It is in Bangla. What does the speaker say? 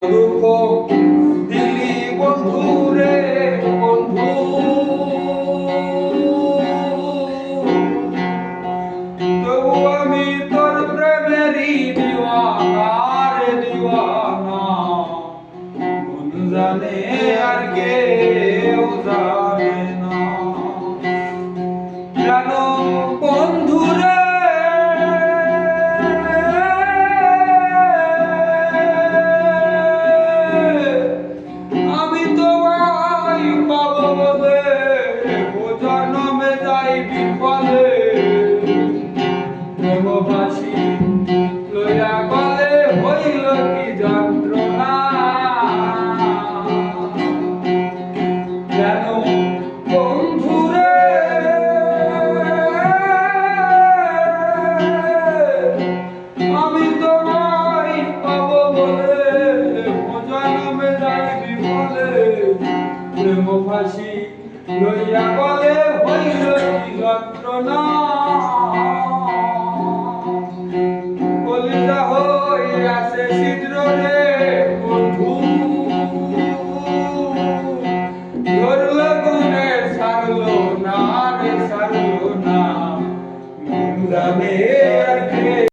দুঃখ দিলি বন্ধু রে বন্ধু, তবু আমি তোর প্রেমেরই দিওয়ানা রে দিওয়ানা। মন জানে আর কেউ জানে না, জানো বন্ধু রে আমি তোমায় পাবো বলে ও জনমে যাই বিফলে। প্রেমবাসী লইয়া গলে হইল কি যন্ত্রণা, যেন বন্ধু রে আমি তোমায় পাবো বলে ও জনমে যাই বিফলে। প্রেম ফাঁসি লইয়া গলে হইল কি যন্ত্রণা, কলিজা হইয়াছে ছিদ্র রে বন্ধু, ধরল গুণে ছাড়লো না রে ছাড়লো না। মন জানে